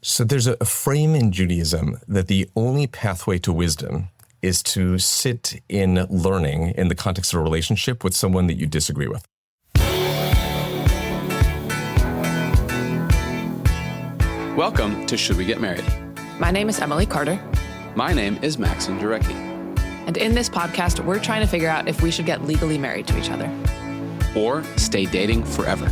So there's a frame in Judaism that the only pathway to wisdom is to sit in learning in the context of a relationship with someone that you disagree with. Welcome to Should We Get Married? My name is Emily Carter. My name is Maxson and Emily. And in this podcast, we're trying to figure out if we should get legally married to each other. Or stay dating forever.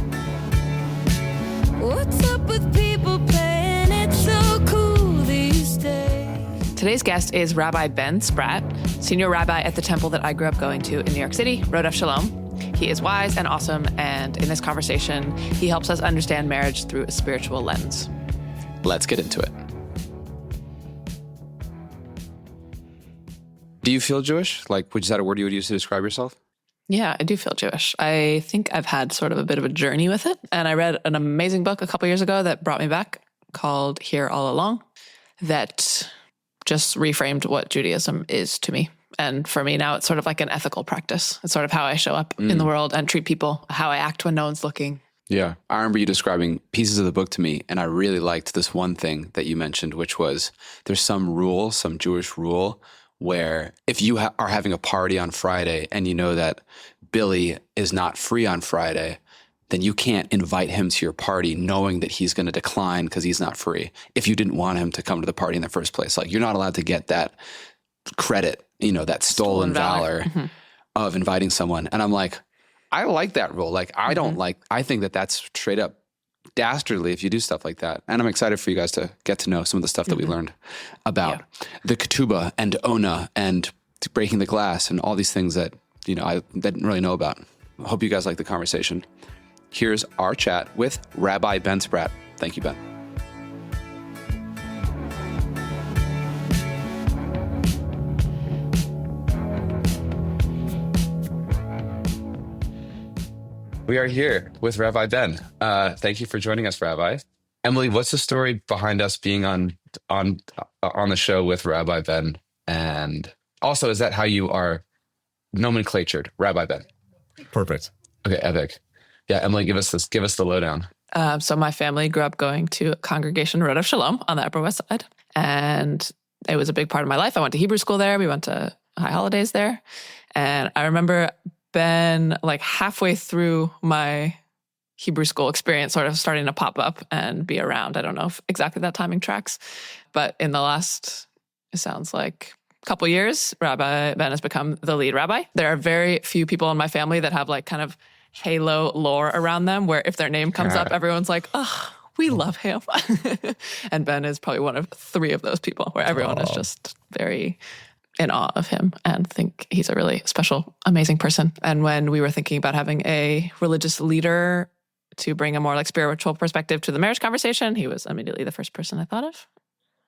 What's up with people playing it so cool these days? Today's guest is Rabbi Ben Spratt, senior rabbi at the temple that I grew up going to in New York City, Rodef Shalom. He is wise and awesome, and in this conversation, he helps us understand marriage through a spiritual lens. Let's get into it. Do you feel Jewish? Is that a word you would use to describe yourself? Yeah, I do feel Jewish. I think I've had sort of a bit of a journey with it. And I read an amazing book a couple years ago that brought me back called Here All Along that just reframed what Judaism is to me. And for me now, it's sort of like an ethical practice. It's sort of how I show up in the world and treat people, how I act when no one's looking. Yeah. I remember you describing pieces of the book to me, and I really liked this one thing that you mentioned, which was there's some rule, some Jewish rule, where if you are having a party on Friday and you know that Billy is not free on Friday, then you can't invite him to your party knowing that he's going to decline because he's not free if you didn't want him to come to the party in the first place. Like, you're not allowed to get that credit, that stolen valor of inviting someone. And I'm like, I like that rule. I think that that's straight up dastardly if you do stuff like that. And I'm excited for you guys to get to know some of the stuff that we learned about the ketubah and Onah and breaking the glass and all these things that, I didn't really know about. I hope you guys like the conversation. Here's our chat with Rabbi Ben Spratt. Thank you, Ben. We are here with Rabbi Ben. Thank you for joining us, Rabbi. Emily, what's the story behind us being on the show with Rabbi Ben? And also, is that how you are nomenclatured, Rabbi Ben? Perfect. Okay, epic. Yeah, Emily, give us the lowdown. So my family grew up going to a congregation, Rodef Shalom, on the Upper West Side. And it was a big part of my life. I went to Hebrew school there. We went to High Holidays there. And I remember Ben, halfway through my Hebrew school experience, sort of starting to pop up and be around. I don't know if exactly that timing tracks, but in the last, it sounds like a couple years, Rabbi Ben has become the lead rabbi. There are very few people in my family that have kind of halo lore around them, where if their name comes up, everyone's like, oh, we love him. And Ben is probably one of three of those people where everyone is just very in awe of him and think he's a really special, amazing person. And when we were thinking about having a religious leader to bring a more spiritual perspective to the marriage conversation, he was immediately the first person I thought of.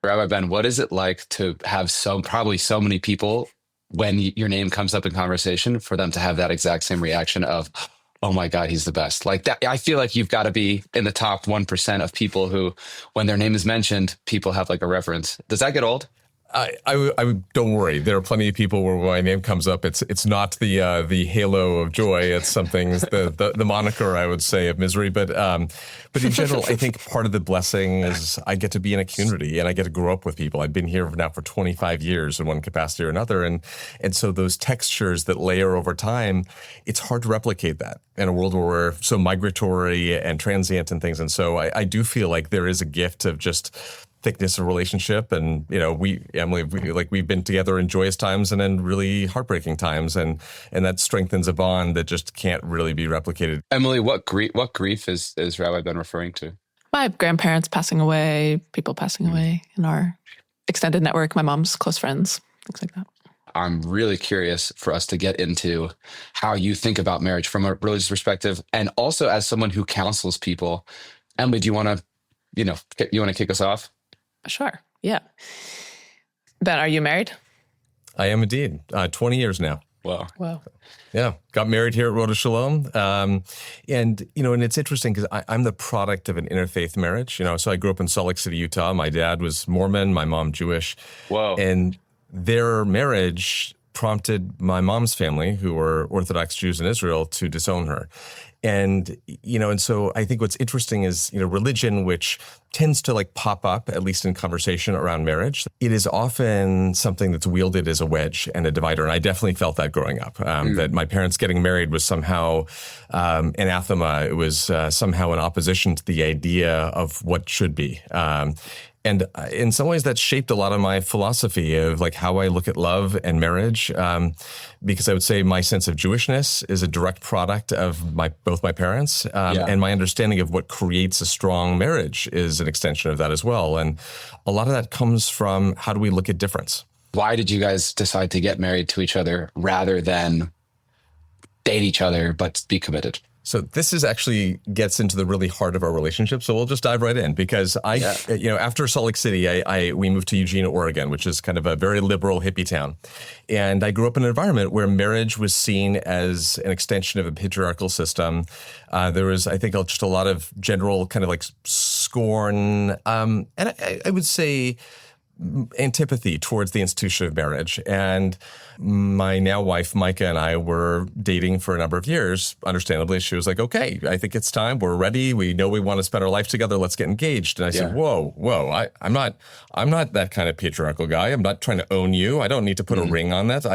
Rabbi Ben, what is it like to have probably so many people, when your name comes up in conversation, for them to have that exact same reaction of, oh my God, he's the best? Like that, I feel like you've got to be in the top 1% of people who, when their name is mentioned, people have a reference. Does that get old? I don't worry. There are plenty of people where my name comes up. It's not the halo of joy. It's something the moniker, I would say, of misery. But in general, I think part of the blessing is I get to be in a community and I get to grow up with people. I've been here now for 25 years in one capacity or another, and so those textures that layer over time, it's hard to replicate that in a world where we're so migratory and transient and things. And so I do feel like there is a gift of just thickness of relationship. And, Emily, we've been together in joyous times and then really heartbreaking times. And that strengthens a bond that just can't really be replicated. Emily, what grief is Rabbi Ben referring to? My grandparents passing away, people passing away in our extended network, my mom's close friends, things like that. I'm really curious for us to get into how you think about marriage from a religious perspective, and also as someone who counsels people. Emily, do you want to kick us off? Sure. Yeah. Ben, are you married? I am indeed. 20 years now. Wow. Yeah. Got married here at Rodef Shalom. And it's interesting because I'm the product of an interfaith marriage. So I grew up in Salt Lake City, Utah. My dad was Mormon, my mom Jewish. Whoa. And their marriage prompted my mom's family, who were Orthodox Jews in Israel, to disown her. And, and so I think what's interesting is, religion, which tends to like pop up, at least in conversation around marriage, it is often something that's wielded as a wedge and a divider. And I definitely felt that growing up, that my parents getting married was somehow anathema. It was somehow in opposition to the idea of what should be. And in some ways, that shaped a lot of my philosophy of like how I look at love and marriage, because I would say my sense of Jewishness is a direct product of both my parents, and my understanding of what creates a strong marriage is an extension of that as well. And a lot of that comes from how do we look at difference? Why did you guys decide to get married to each other rather than date each other but be committed? So this is actually gets into the really heart of our relationship. So we'll just dive right in because after Salt Lake City, we moved to Eugene, Oregon, which is kind of a very liberal hippie town. And I grew up in an environment where marriage was seen as an extension of a patriarchal system. There was, I think, just a lot of general kind of like scorn. And I would say antipathy towards the institution of marriage. And my now wife, Micah, and I were dating for a number of years. Understandably, she was like, okay, I think it's time. We're ready. We know we want to spend our life together. Let's get engaged. And I said, whoa, I'm not that kind of patriarchal guy. I'm not trying to own you. I don't need to put a ring on that.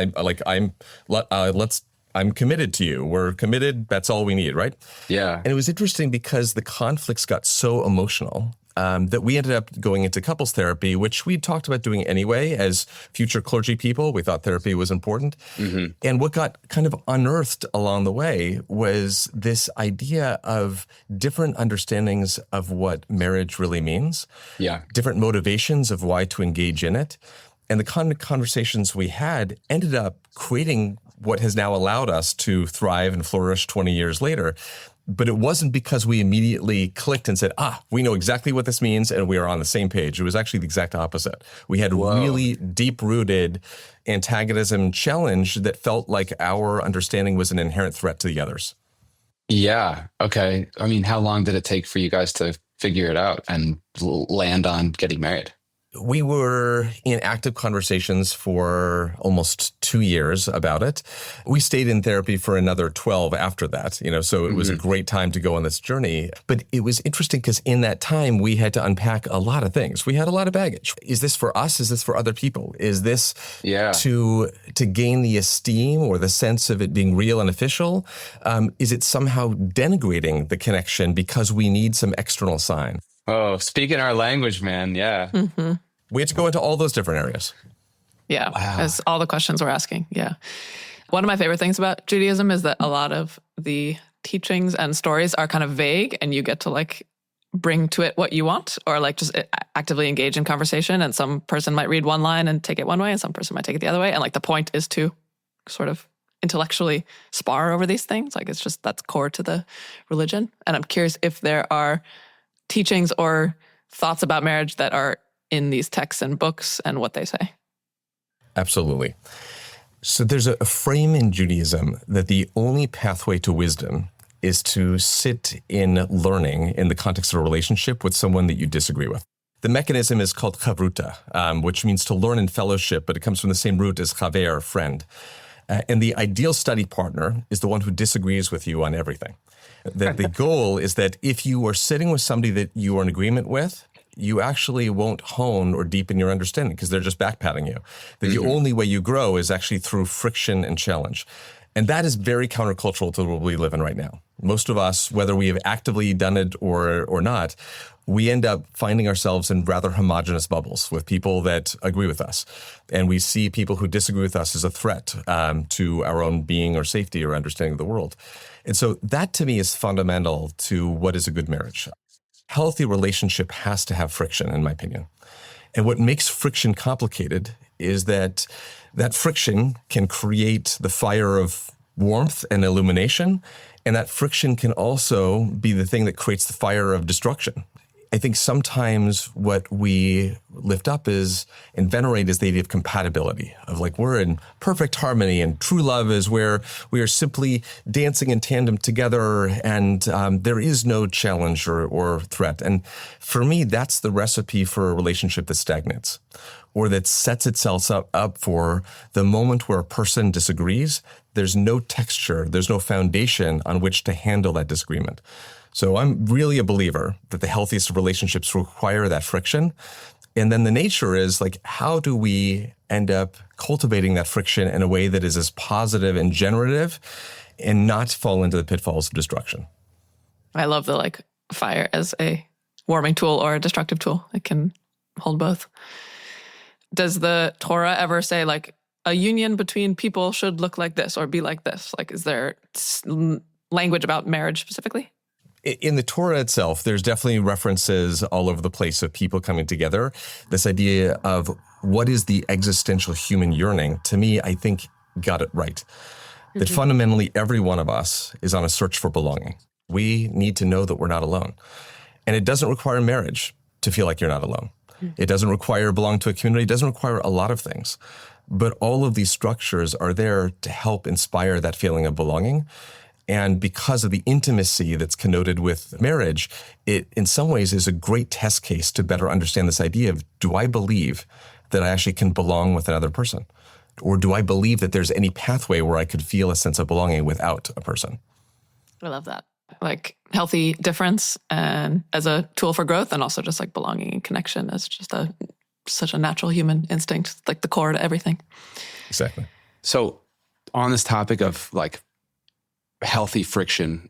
I'm committed to you. We're committed. That's all we need, right? Yeah. And it was interesting because the conflicts got so emotional that we ended up going into couples therapy, which we talked about doing anyway as future clergy people. We thought therapy was important. Mm-hmm. And what got kind of unearthed along the way was this idea of different understandings of what marriage really means, different motivations of why to engage in it. And the kind of conversations we had ended up creating what has now allowed us to thrive and flourish 20 years later. But it wasn't because we immediately clicked and said, we know exactly what this means and we are on the same page. It was actually the exact opposite. We had really deep-rooted antagonism challenge that felt like our understanding was an inherent threat to the others. Yeah. Okay. I mean, how long did it take for you guys to figure it out and land on getting married? We were in active conversations for almost 2 years about it. We stayed in therapy for another 12 after that, so it was a great time to go on this journey. But it was interesting because in that time, we had to unpack a lot of things. We had a lot of baggage. Is this for us? Is this for other people? Is this to gain the esteem or the sense of it being real and official? Is it somehow denigrating the connection because we need some external sign? Oh, speaking our language, man. Yeah. Mm-hmm. We had to go into all those different areas. Yeah. Wow. That's all the questions we're asking. Yeah. One of my favorite things about Judaism is that a lot of the teachings and stories are kind of vague and you get to like bring to it what you want or like just actively engage in conversation. And some person might read one line and take it one way and some person might take it the other way. And like the point is to sort of intellectually spar over these things. Like it's just, that's core to the religion. And I'm curious if there are teachings or thoughts about marriage that are in these texts and books and what they say. Absolutely. So there's a frame in Judaism that the only pathway to wisdom is to sit in learning in the context of a relationship with someone that you disagree with. The mechanism is called chavruta, which means to learn in fellowship, but it comes from the same root as chaver, friend. And the ideal study partner is the one who disagrees with you on everything. The goal is that if you are sitting with somebody that you are in agreement with, you actually won't hone or deepen your understanding because they're just backpatting you. That the only way you grow is actually through friction and challenge. And that is very countercultural to what we live in right now. Most of us, whether we have actively done it or not, we end up finding ourselves in rather homogenous bubbles with people that agree with us. And we see people who disagree with us as a threat to our own being or safety or understanding of the world. And so that to me is fundamental to what is a good marriage. Healthy relationship has to have friction, in my opinion. And what makes friction complicated is that friction can create the fire of warmth and illumination, and that friction can also be the thing that creates the fire of destruction. I think sometimes what we lift up is and venerate is the idea of compatibility, of like we're in perfect harmony, and true love is where we are simply dancing in tandem together, and there is no challenge or threat. And for me, that's the recipe for a relationship that stagnates or that sets itself up for the moment where a person disagrees. There's no texture, there's no foundation on which to handle that disagreement. So I'm really a believer that the healthiest relationships require that friction. And then the nature is like, how do we end up cultivating that friction in a way that is as positive and generative and not fall into the pitfalls of destruction? I love the like fire as a warming tool or a destructive tool. It can hold both. Does the Torah ever say like a union between people should look like this or be like this? Like, is there language about marriage specifically? In the Torah itself, there's definitely references all over the place of people coming together. This idea of what is the existential human yearning, to me, I think got it right. That fundamentally every one of us is on a search for belonging. We need to know that we're not alone. And it doesn't require marriage to feel like you're not alone. It doesn't require belonging to a community. It doesn't require a lot of things. But all of these structures are there to help inspire that feeling of belonging. And because of the intimacy that's connoted with marriage, it in some ways is a great test case to better understand this idea of, do I believe that I actually can belong with another person? Or do I believe that there's any pathway where I could feel a sense of belonging without a person? I love that. Like healthy difference and as a tool for growth, and also just like belonging and connection as just such a natural human instinct, like the core to everything. Exactly. So on this topic of like healthy friction,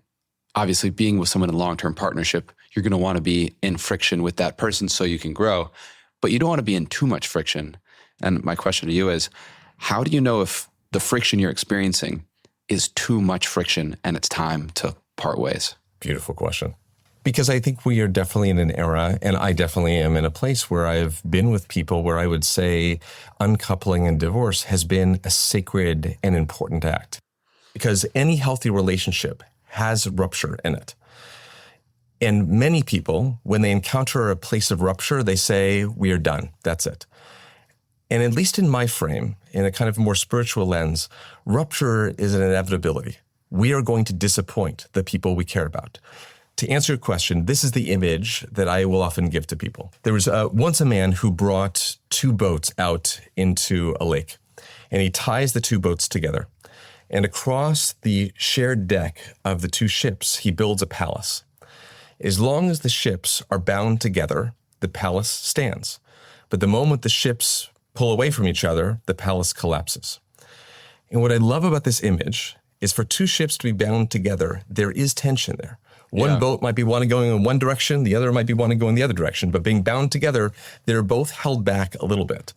obviously being with someone in a long-term partnership, you're going to want to be in friction with that person so you can grow, but you don't want to be in too much friction. And my question to you is, how do you know if the friction you're experiencing is too much friction and it's time to part ways? Beautiful question. Because I think we are definitely in an era, and I definitely am in a place where I've been with people where I would say uncoupling and divorce has been a sacred and important act. Because any healthy relationship has rupture in it. And many people, when they encounter a place of rupture, they say, we are done. That's it. And at least in my frame, in a kind of more spiritual lens, rupture is an inevitability. We are going to disappoint the people we care about. To answer your question, this is the image that I will often give to people. There was once a man who brought two boats out into a lake, and he ties the two boats together. And across the shared deck of the two ships, he builds a palace. As long as the ships are bound together, the palace stands. But the moment the ships pull away from each other, the palace collapses. And what I love about this image is for two ships to be bound together, there is tension there. One boat might be wanting going in one direction, the other might be wanting to go in the other direction, but being bound together, they're both held back a little bit.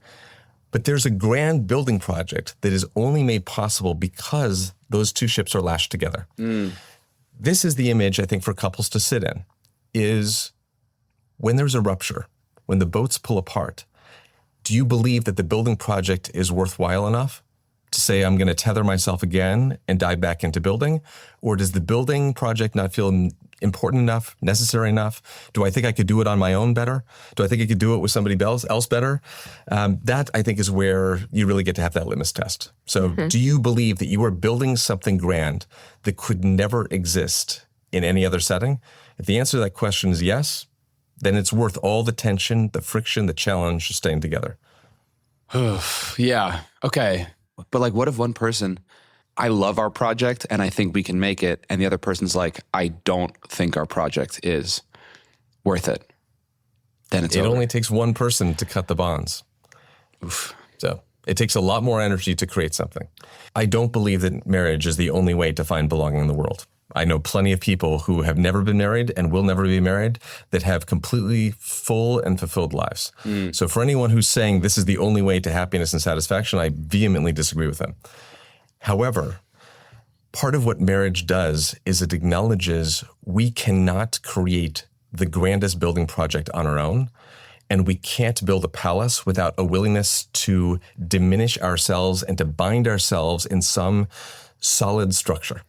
But there's a grand building project that is only made possible because those two ships are lashed together. This is the image, I think, for couples to sit in, is when there's a rupture, when the boats pull apart, do you believe that the building project is worthwhile enough to say, I'm going to tether myself again and dive back into building? Or does the building project not feel important enough, necessary enough? Do I think I could do it on my own better? Do I think I could do it with somebody else better? That, I think, is where you really get to have that litmus test. So do you believe that you are building something grand that could never exist in any other setting? If the answer to that question is yes, then it's worth all the tension, the friction, the challenge of staying together. Yeah. Okay. But like, what if one person, I love our project and I think we can make it, and the other person's like, I don't think our project is worth it? Then it's over. It only takes one person to cut the bonds. Oof. So it takes a lot more energy to create something. I don't believe that marriage is the only way to find belonging in the world. I know plenty of people who have never been married and will never be married that have completely full and fulfilled lives. So for anyone who's saying this is the only way to happiness and satisfaction, I vehemently disagree with them. However, part of what marriage does is it acknowledges we cannot create the grandest building project on our own, and we can't build a palace without a willingness to diminish ourselves and to bind ourselves in some solid structure.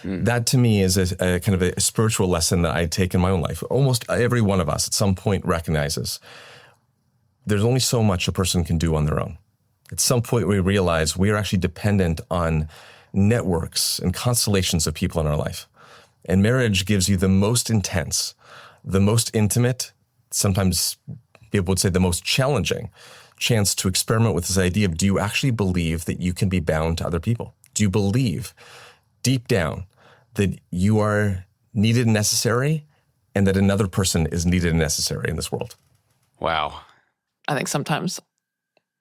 That to me is a kind of a spiritual lesson that I take in my own life. Almost every one of us at some point recognizes there's only so much a person can do on their own. At some point, we realize we are actually dependent on networks and constellations of people in our life. And marriage gives you the most intense, the most intimate, sometimes people would say the most challenging chance to experiment with this idea of, do you actually believe that you can be bound to other people? Do you believe deep down that you are needed and necessary and that another person is needed and necessary in this world? Wow. I think sometimes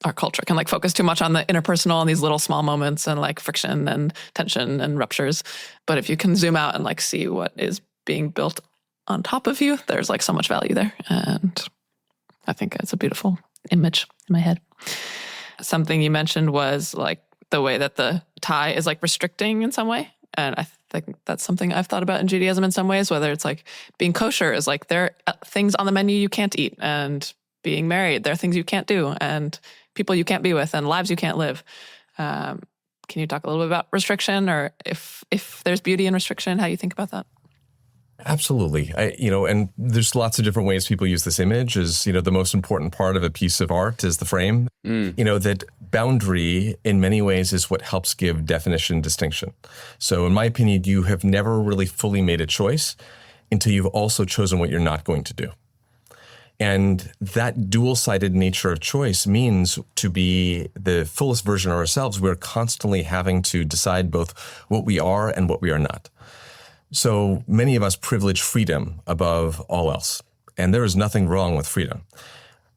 our culture can like focus too much on the interpersonal and these little small moments and like friction and tension and ruptures. But if you can zoom out and like see what is being built on top of you, there's like so much value there. And I think it's a beautiful image in my head. Something you mentioned was like the way that the tie is like restricting in some way. And I think that's something I've thought about in Judaism in some ways, whether it's like being kosher is like there are things on the menu you can't eat, and being married, there are things you can't do, and people you can't be with, and lives you can't live. Can you talk a little bit about restriction, or if there's beauty in restriction, how you think about that? Absolutely. And there's lots of different ways people use this image. Is, the most important part of a piece of art is the frame. That boundary in many ways is what helps give definition and distinction. So in my opinion, you have never really fully made a choice until you've also chosen what you're not going to do. And that dual-sided nature of choice means to be the fullest version of ourselves, we're constantly having to decide both what we are and what we are not. So many of us privilege freedom above all else, and there is nothing wrong with freedom.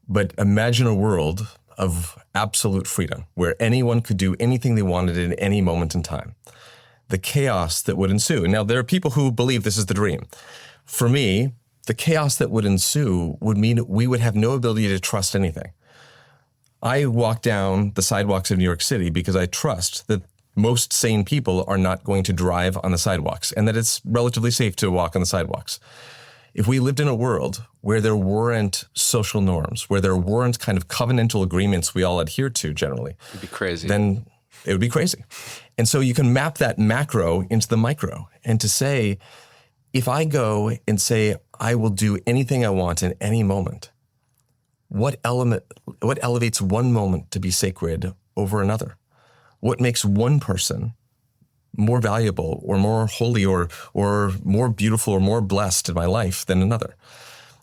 But imagine a world of absolute freedom where anyone could do anything they wanted in any moment in time. The chaos that would ensue. Now, there are people who believe this is the dream. For me, the chaos that would ensue would mean we would have no ability to trust anything. I walk down the sidewalks of New York City because I trust that most sane people are not going to drive on the sidewalks and that it's relatively safe to walk on the sidewalks. If we lived in a world where there weren't social norms, where there weren't kind of covenantal agreements we all adhere to generally, It'd be crazy. Then it would be crazy. And so you can map that macro into the micro, and to say, if I go and say, I will do anything I want in any moment, what elevates one moment to be sacred over another? What makes one person more valuable or more holy or more beautiful or more blessed in my life than another?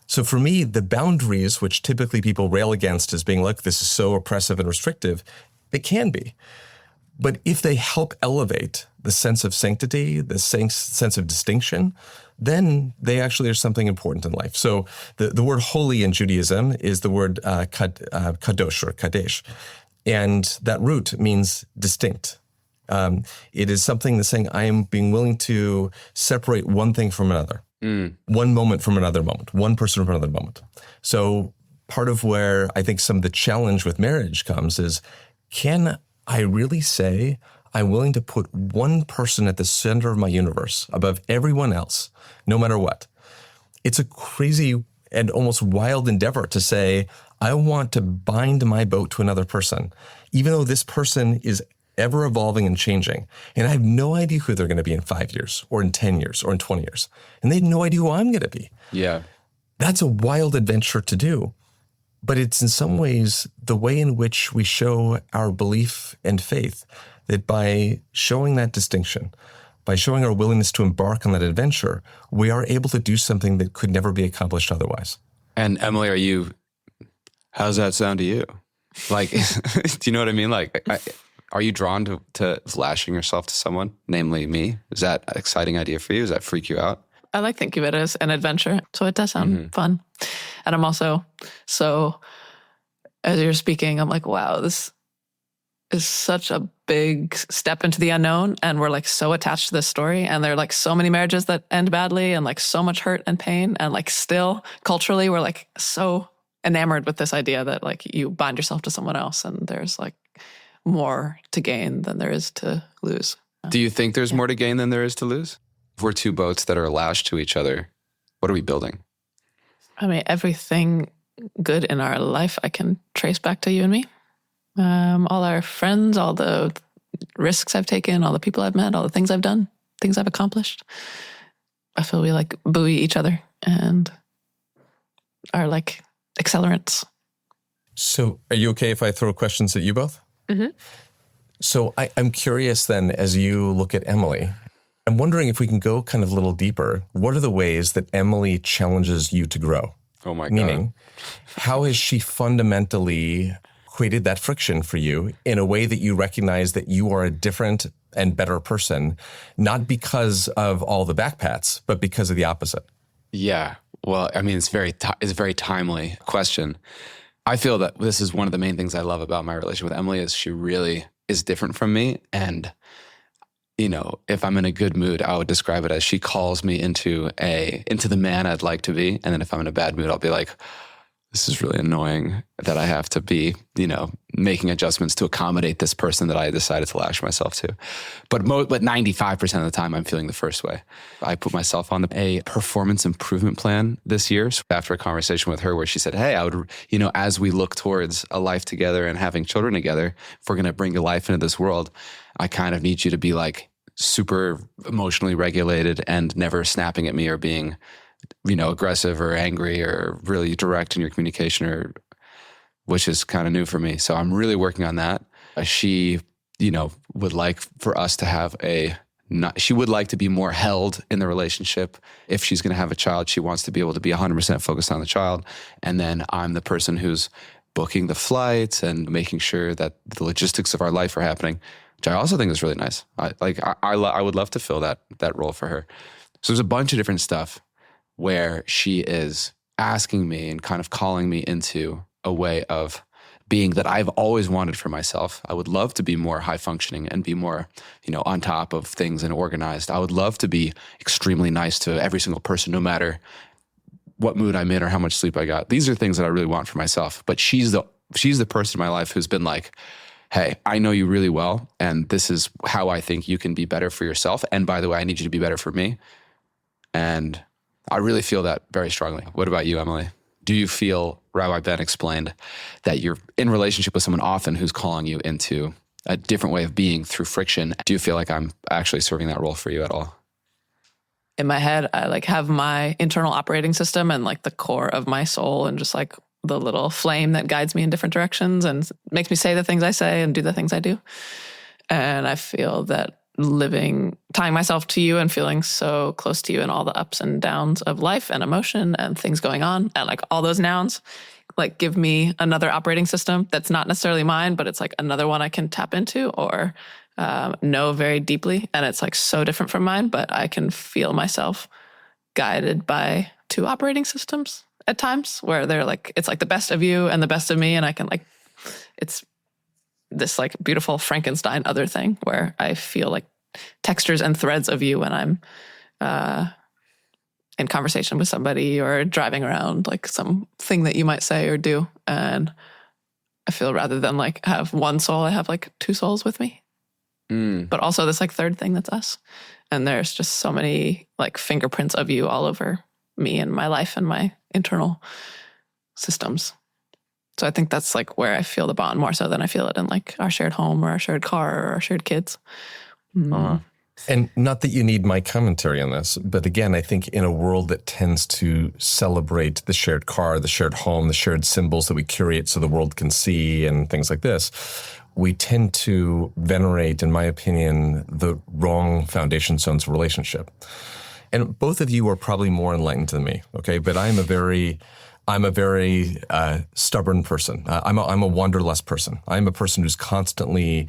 So for me, the boundaries, which typically people rail against as being like, this is so oppressive and restrictive, they can be. But if they help elevate the sense of sanctity, the sense of distinction, then they actually are something important in life. So the word holy in Judaism is the word kadosh or kadesh. And that root means distinct. It is something that's saying I am being willing to separate one thing from another, one moment from another moment, one person from another moment. So part of where I think some of the challenge with marriage comes is, can I really say I'm willing to put one person at the center of my universe above everyone else, no matter what? It's a crazy and almost wild endeavor to say, I want to bind my boat to another person, even though this person is ever evolving and changing. And I have no idea who they're going to be in 5 years or in 10 years or in 20 years. And they have no idea who I'm going to be. Yeah. That's a wild adventure to do. But it's in some ways the way in which we show our belief and faith, that by showing that distinction, by showing our willingness to embark on that adventure, we are able to do something that could never be accomplished otherwise. And Emily, how's that sound to you? Like, do you know what I mean? Like, are you drawn to lashing yourself to someone, namely me? Is that an exciting idea for you? Does that freak you out? I like thinking of it as an adventure. So it does sound fun. And I'm also, so as you're speaking, I'm like, wow, this is such a big step into the unknown. And we're like so attached to this story. And there are like so many marriages that end badly and like so much hurt and pain. And like still culturally, we're like so enamored with this idea that like you bind yourself to someone else and there's like more to gain than there is to lose. Do you think there's more to gain than there is to lose? If we're two boats that are lashed to each other, what are we building? I mean, everything good in our life I can trace back to you and me. All our friends, all the risks I've taken, all the people I've met, all the things I've done, things I've accomplished. I feel we like buoy each other and are like accelerants. So are you okay if I throw questions at you both? Mm-hmm. So I'm curious then, as you look at Emily, I'm wondering if we can go kind of a little deeper. What are the ways that Emily challenges you to grow? Oh my God. Meaning, how has she fundamentally created that friction for you in a way that you recognize that you are a different and better person, not because of all the backpats, but because of the opposite? Yeah. Well, I mean, it's a very timely question. I feel that this is one of the main things I love about my relationship with Emily is she really is different from me. And, you know, if I'm in a good mood, I would describe it as she calls me into the man I'd like to be. And then if I'm in a bad mood, I'll be like, this is really annoying that I have to be, you know, making adjustments to accommodate this person that I decided to lash myself to. But 95% of the time, I'm feeling the first way. I put myself on a performance improvement plan this year. So after a conversation with her where she said, hey, I would, you know, as we look towards a life together and having children together, if we're going to bring a life into this world, I kind of need you to be like super emotionally regulated and never snapping at me or being, you know, aggressive or angry or really direct in your communication, which is kind of new for me. So I'm really working on that. She, you know, would like for us to have she would like to be more held in the relationship. If she's going to have a child, she wants to be able to be 100% focused on the child. And then I'm the person who's booking the flights and making sure that the logistics of our life are happening, which I also think is really nice. I would love to fill that role for her. So there's a bunch of different stuff where she is asking me and kind of calling me into a way of being that I've always wanted for myself. I would love to be more high functioning and be more, you know, on top of things and organized. I would love to be extremely nice to every single person, no matter what mood I'm in or how much sleep I got. These are things that I really want for myself. But she's the person in my life who's been like, hey, I know you really well, and this is how I think you can be better for yourself. And by the way, I need you to be better for me. And I really feel that very strongly. What about you, Emily? Do you feel, Rabbi Ben explained, that you're in relationship with someone often who's calling you into a different way of being through friction? Do you feel like I'm actually serving that role for you at all? In my head, I like have my internal operating system and like the core of my soul and just like the little flame that guides me in different directions and makes me say the things I say and do the things I do. And I feel that tying myself to you and feeling so close to you and all the ups and downs of life and emotion and things going on and like all those nouns, like give me another operating system that's not necessarily mine, but it's like another one I can tap into or know very deeply. And it's like so different from mine, but I can feel myself guided by two operating systems at times where they're like, it's like the best of you and the best of me. And I can like, it's this like beautiful Frankenstein other thing where I feel like textures and threads of you when I'm in conversation with somebody or driving around, like something that you might say or do. And I feel rather than like have one soul, I have like two souls with me. But also this like third thing that's us. And there's just so many like fingerprints of you all over me and my life and my internal systems. So I think that's like where I feel the bond more so than I feel it in like our shared home or our shared car or our shared kids. And not that you need my commentary on this, but again, I think in a world that tends to celebrate the shared car, the shared home, the shared symbols that we curate so the world can see and things like this, we tend to venerate, in my opinion, the wrong foundation stones of relationship. And both of you are probably more enlightened than me, okay? But I'm a very stubborn person. I'm a wanderlust person. I'm a person who's constantly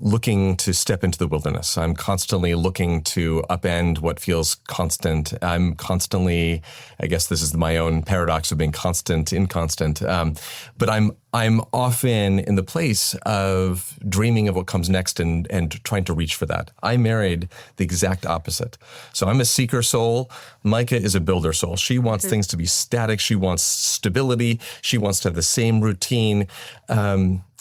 looking to step into the wilderness. I'm constantly looking to upend what feels constant. I'm constantly, I guess this is my own paradox of being constant, inconstant. But I'm often in the place of dreaming of what comes next and trying to reach for that. I married the exact opposite. So I'm a seeker soul. Micah is a builder soul. She wants things to be static. She wants stability. She wants to have the same routine.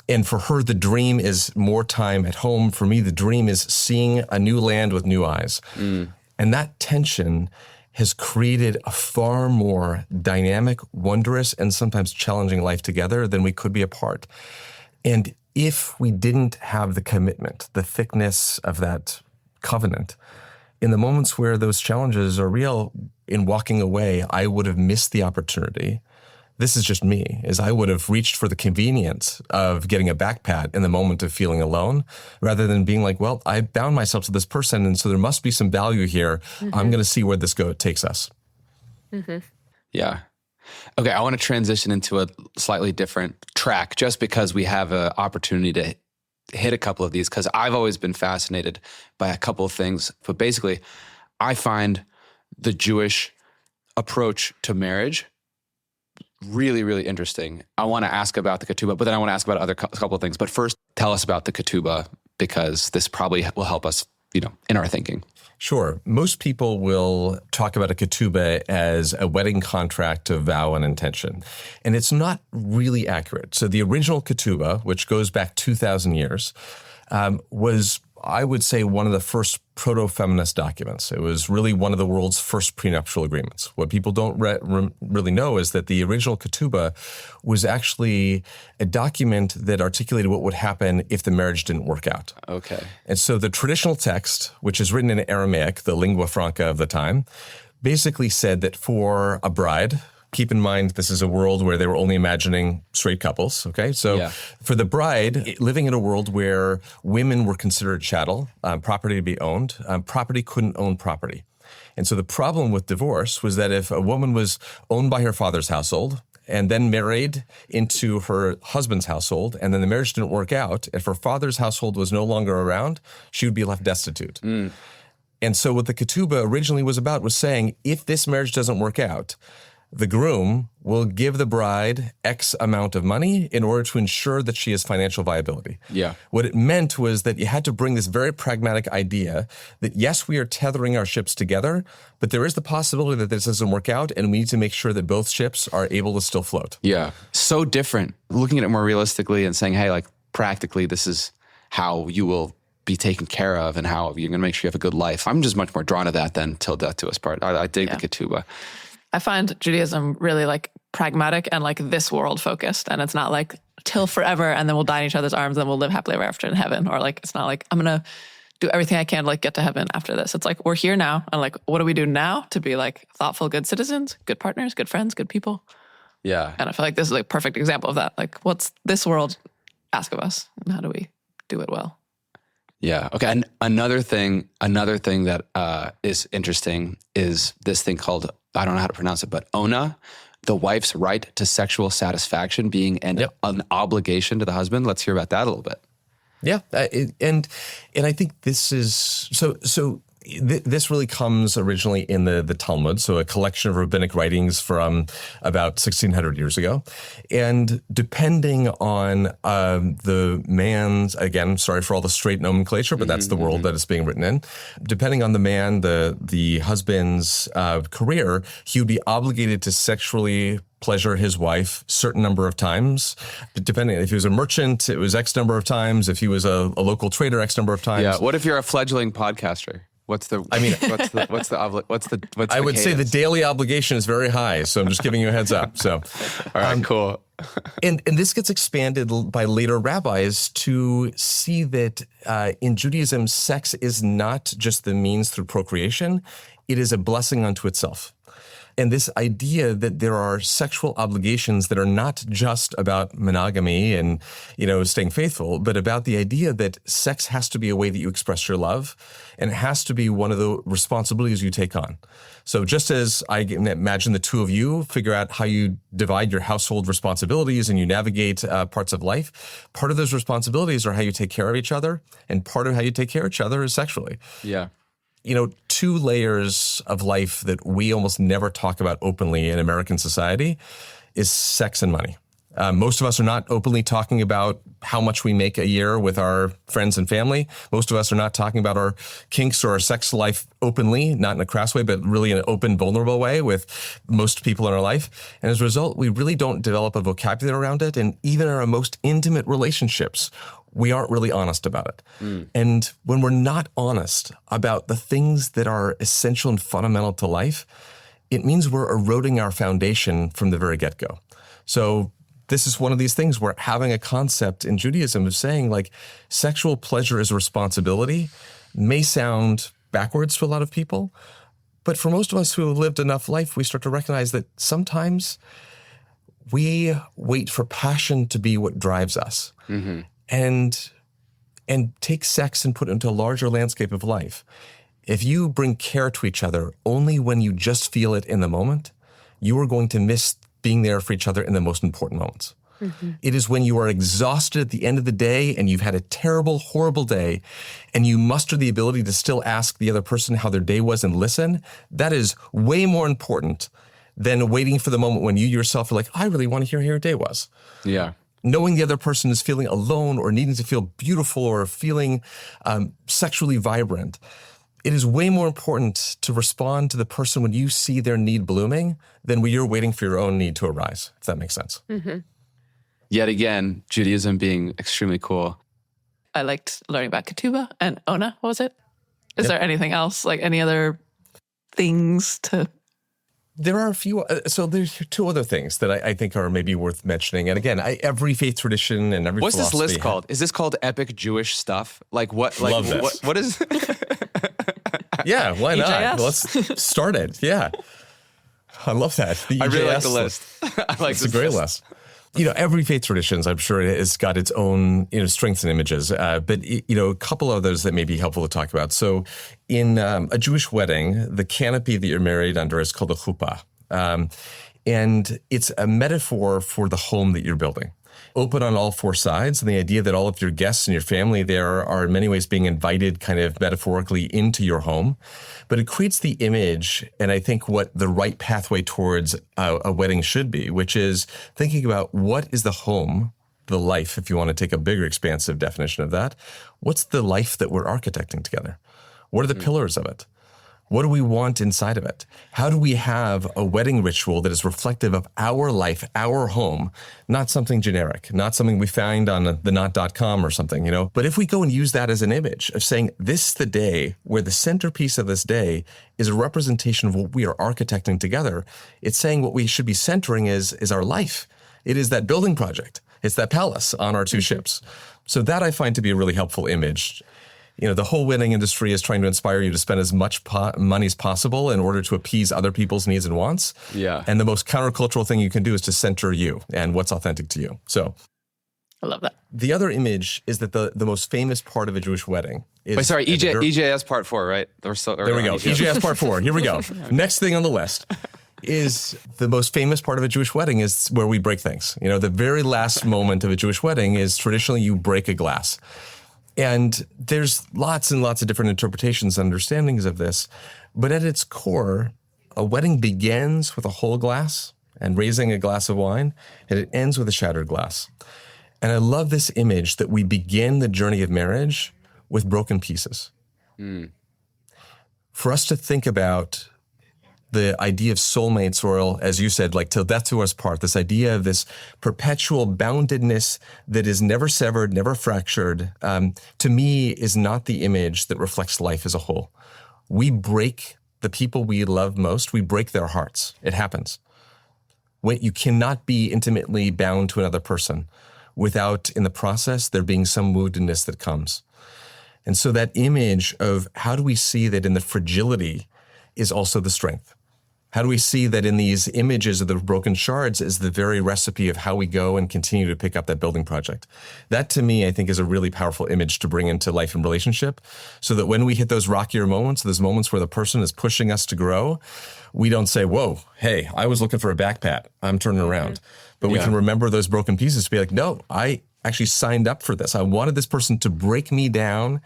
And for her, the dream is more time at home. For me, the dream is seeing a new land with new eyes. And that tension has created a far more dynamic, wondrous, and sometimes challenging life together than we could be apart. And if we didn't have the commitment, the thickness of that covenant, in the moments where those challenges are real, in walking away, I would have missed the opportunity this is just me, is I would have reached for the convenience of getting a back pat in the moment of feeling alone, rather than being like, well, I bound myself to this person, and so there must be some value here. I'm going to see where this takes us. Yeah. Okay, I want to transition into a slightly different track just because we have an opportunity to hit a couple of these, because I've always been fascinated by a couple of things. But basically, I find the Jewish approach to marriage really, really interesting. I want to ask about the ketubah, but then I want to ask about other couple of things. But first, tell us about the ketubah, because this probably will help us, in our thinking. Sure. Most people will talk about a ketubah as a wedding contract of vow and intention. And it's not really accurate. So the original ketubah, which goes back 2,000 years, was, I would say, one of the first proto-feminist documents. It was really one of the world's first prenuptial agreements. What people don't really know is that the original ketubah was actually a document that articulated what would happen if the marriage didn't work out. Okay. And so the traditional text, which is written in Aramaic, the lingua franca of the time, basically said that for a bride, keep in mind, this is a world where they were only imagining straight couples, okay? So for the bride, living in a world where women were considered chattel, property to be owned, property couldn't own property. And so the problem with divorce was that if a woman was owned by her father's household and then married into her husband's household, and then the marriage didn't work out, if her father's household was no longer around, she would be left destitute. And so what the ketubah originally was about was saying, if this marriage doesn't work out, the groom will give the bride X amount of money in order to ensure that she has financial viability. Yeah. What it meant was that you had to bring this very pragmatic idea that, yes, we are tethering our ships together, but there is the possibility that this doesn't work out, and we need to make sure that both ships are able to still float. Yeah. So different. Looking at it more realistically and saying, hey, like practically, this is how you will be taken care of and how you're going to make sure you have a good life. I'm just much more drawn to that than till death do us part. I dig the ketubah. I find Judaism really like pragmatic and like this world focused. And it's not like till forever and then we'll die in each other's arms and we'll live happily ever after in heaven. Or like, it's not like I'm going to do everything I can to like get to heaven after this. It's like, we're here now. And like, what do we do now to be like thoughtful, good citizens, good partners, good friends, good people? Yeah. And I feel like this is like a perfect example of that. Like, what's this world ask of us and how do we do it well? Yeah. Okay. And another thing that is interesting is this thing called, I don't know how to pronounce it, but Onah, the wife's right to sexual satisfaction being an obligation to the husband. Let's hear about that a little bit. Yeah. And I think this is, this really comes originally in the Talmud, so a collection of rabbinic writings from about 1,600 years ago. And depending on the man's, again, sorry for all the straight nomenclature, but that's the world that it's being written in. Depending on the man, the husband's career, he would be obligated to sexually pleasure his wife certain number of times. Depending, if he was a merchant, it was X number of times. If he was a local trader, X number of times. Yeah. What if you're a fledgling podcaster? What's the I would say the daily obligation is very high, so I'm just giving you a heads up. So, all right, cool. and this gets expanded by later rabbis to see that in Judaism, sex is not just the means through procreation; it is a blessing unto itself. And this idea that there are sexual obligations that are not just about monogamy and, staying faithful, but about the idea that sex has to be a way that you express your love, and it has to be one of the responsibilities you take on. So just as I imagine the two of you figure out how you divide your household responsibilities and you navigate parts of life, part of those responsibilities are how you take care of each other, and part of how you take care of each other is sexually. Yeah. Two layers of life that we almost never talk about openly in American society is sex and money. Most of us are not openly talking about how much we make a year with our friends and family. Most of us are not talking about our kinks or our sex life openly, not in a crass way, but really in an open, vulnerable way with most people in our life. And as a result, we really don't develop a vocabulary around it. And even in our most intimate relationships, we aren't really honest about it. And when we're not honest about the things that are essential and fundamental to life, it means we're eroding our foundation from the very get-go. So this is one of these things where having a concept in Judaism of saying like sexual pleasure is a responsibility may sound backwards to a lot of people, but for most of us who have lived enough life, we start to recognize that sometimes we wait for passion to be what drives us, and take sex and put it into a larger landscape of life. If you bring care to each other only when you just feel it in the moment, you are going to miss being there for each other in the most important moments. It is when you are exhausted at the end of the day and you've had a terrible, horrible day and you muster the ability to still ask the other person how their day was and listen. That is way more important than waiting for the moment when you yourself are like, I really want to hear how your day was. Yeah. Knowing the other person is feeling alone or needing to feel beautiful or feeling sexually vibrant. It is way more important to respond to the person when you see their need blooming than when you're waiting for your own need to arise, if that makes sense. Yet again, Judaism being extremely cool. I liked learning about ketubah and Onah, what was it? Is there anything else, like any other things to... There are a few, so there's two other things that I think are maybe worth mentioning. And again, every faith tradition and every What's this philosophy list called? Is this called epic Jewish stuff? Like what? Like Love this. what is? Yeah, why not? EJS. Let's start it. Yeah. I love that. The I really like EJS the list. I like It's a great list. Every faith traditions, I'm sure, has got its own, strengths and images. But a couple others that may be helpful to talk about. So in a Jewish wedding, the canopy that you're married under is called a chuppah. And it's a metaphor for the home that you're building. Open on all four sides, and the idea that all of your guests and your family there are in many ways being invited kind of metaphorically into your home. But it creates the image, and I think what the right pathway towards a wedding should be, which is thinking about what is the home, the life, if you want to take a bigger expansive definition of that. What's the life that we're architecting together? What are the pillars of it? What do we want inside of it? How do we have a wedding ritual that is reflective of our life, our home, not something generic, not something we find on the not.com or something, But if we go and use that as an image of saying, this is the day where the centerpiece of this day is a representation of what we are architecting together, it's saying what we should be centering is our life. It is that building project. It's that palace on our two ships. So that I find to be a really helpful image. The whole wedding industry is trying to inspire you to spend as much money as possible in order to appease other people's needs and wants. Yeah. And the most countercultural thing you can do is to center you and what's authentic to you. So I love that. the other image is that the most famous part of a Jewish wedding is... Wait, sorry, EJS part 4, right? There we go. EJS part 4. Here we go. Next thing on the list is the most famous part of a Jewish wedding is where we break things. The very last moment of a Jewish wedding is traditionally you break a glass. And there's lots and lots of different interpretations and understandings of this. But at its core, a wedding begins with a whole glass and raising a glass of wine, and it ends with a shattered glass. And I love this image that we begin the journey of marriage with broken pieces. For us to think about the idea of soulmates, or as you said, like till death do us part, this idea of this perpetual boundedness that is never severed, never fractured, to me is not the image that reflects life as a whole. We break the people we love most, we break their hearts. It happens. You cannot be intimately bound to another person without, in the process, there being some woundedness that comes. And so that image of how do we see that in the fragility is also the strength? How do we see that in these images of the broken shards is the very recipe of how we go and continue to pick up that building project? That, to me, I think is a really powerful image to bring into life and relationship, so that when we hit those rockier moments, those moments where the person is pushing us to grow, we don't say, whoa, hey, I was looking for a back pat, I'm turning around. But we can remember those broken pieces to be like, no, I actually signed up for this. I wanted this person to break me down,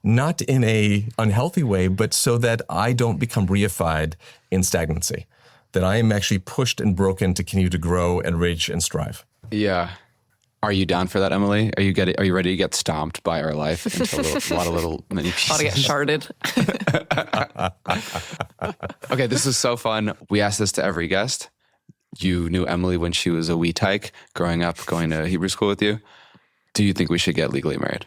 not in a unhealthy way, but so that I don't become reified in stagnancy, that I am actually pushed and broken to continue to grow and reach and strive. Yeah. Are you down for that, Emily? Are you ready to get stomped by our life into a lot of little mini pieces? A lot to get sharded. Okay, this is so fun. We ask this to every guest. You knew Emily when she was a wee tyke growing up, going to Hebrew school with you. Do you think we should get legally married?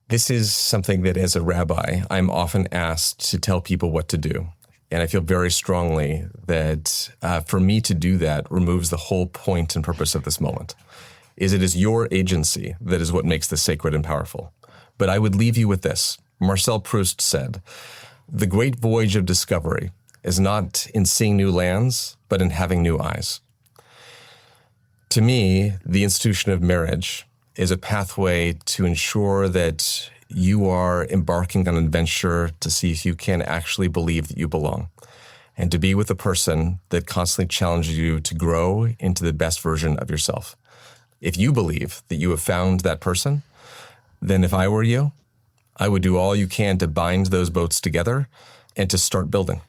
This is something that as a rabbi, I'm often asked to tell people what to do. And I feel very strongly that for me to do that removes the whole point and purpose of this moment. It is your agency that is what makes this sacred and powerful. But I would leave you with this. Marcel Proust said, "The great voyage of discovery is not in seeing new lands, but in having new eyes." To me, the institution of marriage is a pathway to ensure that you are embarking on an adventure to see if you can actually believe that you belong, and to be with a person that constantly challenges you to grow into the best version of yourself. If you believe that you have found that person, then if I were you, I would do all you can to bind those boats together and to start building.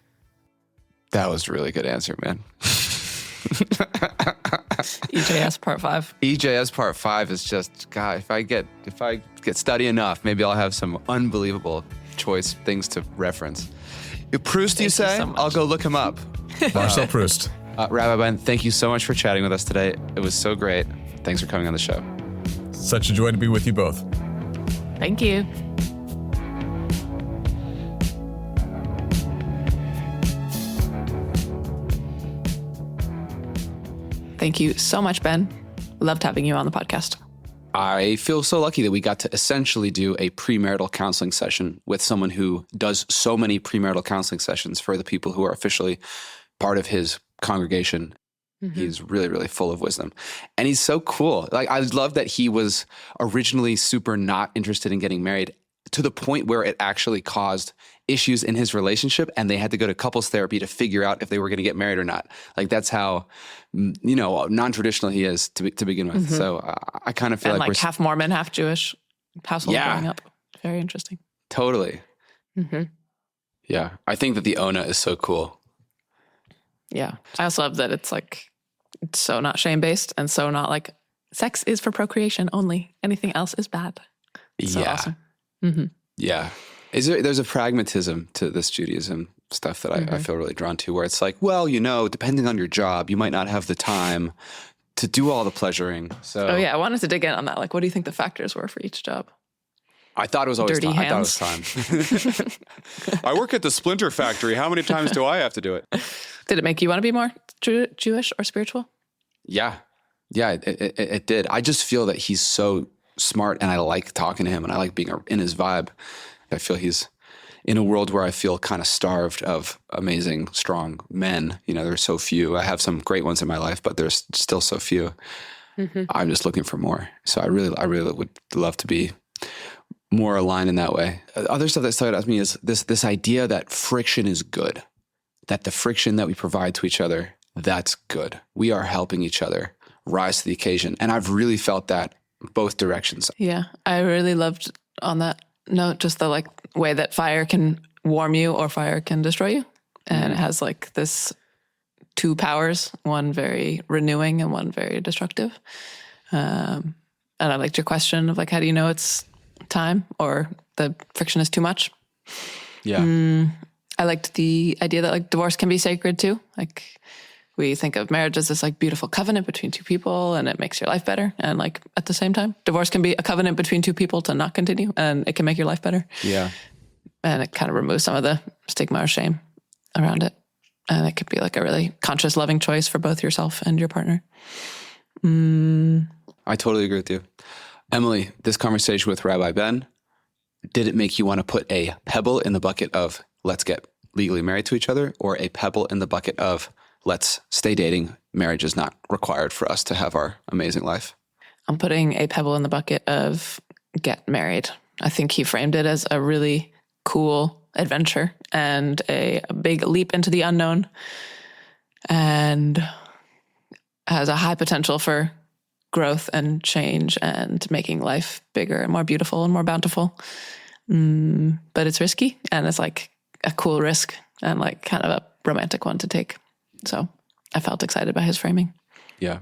That was a really good answer, man. EJS Part 5. EJS Part 5 is just, God, if I get study enough, maybe I'll have some unbelievable choice things to reference. Proust, you say? so much. I'll go look him up. Marcel Proust. Rabbi Ben, thank you so much for chatting with us today. It was so great. Thanks for coming on the show. Such a joy to be with you both. Thank you. Thank you so much, Ben. Loved having you on the podcast. I feel so lucky that we got to essentially do a premarital counseling session with someone who does so many premarital counseling sessions for the people who are officially part of his congregation. Mm-hmm. He's really, really full of wisdom. And he's so cool. Like, I love that he was originally super not interested in getting married to the point where it actually caused issues in his relationship, and they had to go to couples therapy to figure out if they were going to get married or not. Like, that's how, non-traditional he is to begin with. Mm-hmm. So I kind of feel and like we're half Mormon, half Jewish household growing up. Very interesting. Totally. Mm-hmm. Yeah. I think that the Onah is so cool. Yeah. I also love that it's so not shame-based and so not like sex is for procreation only. Anything else is bad. It's so awesome. Mm-hmm. Yeah. There's a pragmatism to this Judaism stuff that I feel really drawn to, where it's like, well, depending on your job, you might not have the time to do all the pleasuring. So, I wanted to dig in on that. Like, what do you think the factors were for each job? I thought it was always Dirty time. hands. I thought it was time. I work at the Splinter Factory. How many times do I have to do it? Did it make you want to be more Jewish or spiritual? Yeah. Yeah, it did. I just feel that he's so smart, and I like talking to him, and I like being in his vibe. I feel he's in a world where I feel kind of starved of amazing, strong men. There's so few. I have some great ones in my life, but there's still so few. Mm-hmm. I'm just looking for more. So I really would love to be more aligned in that way. Other stuff that started out to me is this idea that friction is good, that the friction that we provide to each other, that's good. We are helping each other rise to the occasion. And I've really felt that both directions. Yeah. I really loved on that note, just the way that fire can warm you or fire can destroy you. And it has this two powers, one very renewing and one very destructive. And I liked your question of how do you know it's time or the friction is too much? Yeah. I liked the idea that divorce can be sacred too. We think of marriage as this beautiful covenant between two people and it makes your life better. And at the same time, divorce can be a covenant between two people to not continue and it can make your life better. Yeah. And it kind of removes some of the stigma or shame around it. And it could be a really conscious, loving choice for both yourself and your partner. I totally agree with you. Emily, this conversation with Rabbi Ben, did it make you want to put a pebble in the bucket of let's get legally married to each other, or a pebble in the bucket of let's stay dating, marriage is not required for us to have our amazing life? I'm putting a pebble in the bucket of get married. I think he framed it as a really cool adventure and a big leap into the unknown, and has a high potential for growth and change and making life bigger and more beautiful and more bountiful. But it's risky, and it's a cool risk and kind of a romantic one to take. So I felt excited by his framing. Yeah.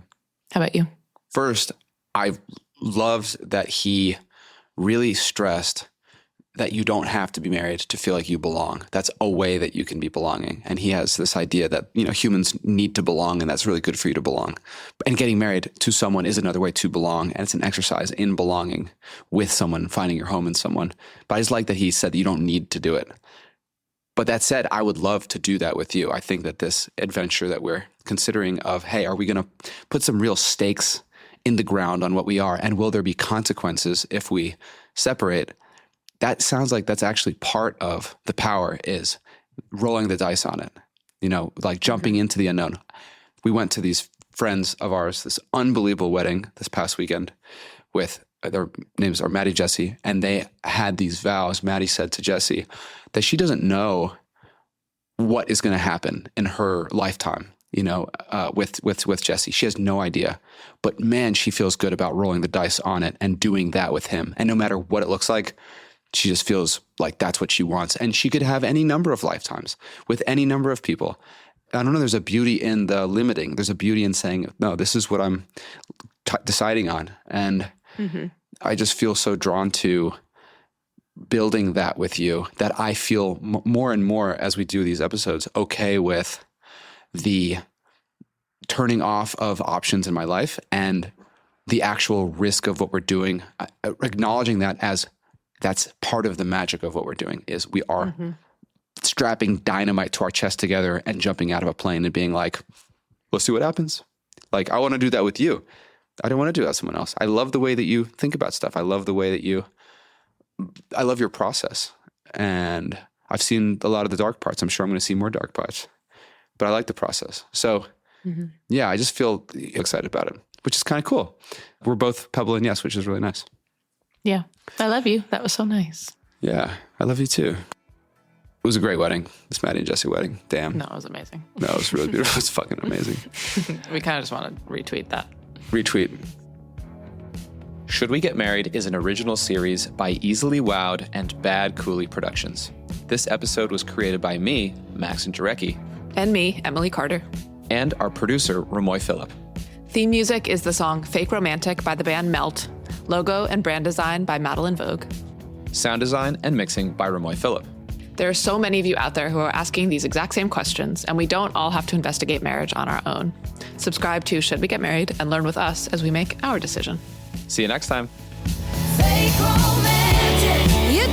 How about you? First, I loved that he really stressed that you don't have to be married to feel like you belong. That's a way that you can be belonging. And he has this idea that, humans need to belong, and that's really good for you to belong. And getting married to someone is another way to belong. And it's an exercise in belonging with someone, finding your home in someone. But I just like that he said that you don't need to do it. But that said, I would love to do that with you. I think that this adventure that we're considering of, hey, are we going to put some real stakes in the ground on what we are? And will there be consequences if we separate? That sounds like that's actually part of the power, is rolling the dice on it, jumping into the unknown. We went to these friends of ours this unbelievable wedding this past weekend with their names are Maddie, Jesse, and they had these vows. Maddie said to Jesse that she doesn't know what is going to happen in her lifetime, with Jesse. She has no idea, but man, she feels good about rolling the dice on it and doing that with him. And no matter what it looks like, she just feels like that's what she wants. And she could have any number of lifetimes with any number of people. I don't know. There's a beauty in the limiting. There's a beauty in saying, no, this is what I'm deciding on. And I just feel so drawn to building that with you that I feel more and more as we do these episodes, okay with the turning off of options in my life and the actual risk of what we're doing, acknowledging that as that's part of the magic of what we're doing is we are strapping dynamite to our chest together and jumping out of a plane and being like, let's see what happens. Like, I want to do that with you. I don't want to do that with someone else. I love the way that you think about stuff. I love the way that I love your process. And I've seen a lot of the dark parts. I'm sure I'm going to see more dark parts, but I like the process. So yeah, I just feel excited about it, which is kind of cool. We're both Pebble and Yes, which is really nice. Yeah. I love you. That was so nice. Yeah. I love you too. It was a great wedding. This Maddie and Jesse wedding. Damn. No, it was amazing. No, it was really beautiful. It was fucking amazing. We kind of just want to retweet that. Retweet. Should We Get Married is an original series by Easily Wowed and Bad Cooley Productions. This episode was created by me, Maxson and And me, Emily Carter. and our producer, Ramoy Phillip. Theme music is the song Fake Romantic by the band Melt. Logo and brand design by Madeline Vogue. Sound design and mixing by Ramoy Phillip. There are so many of you out there who are asking these exact same questions, and we don't all have to investigate marriage on our own. Subscribe to Should We Get Married and learn with us as we make our decision. See you next time. Fake romantic. You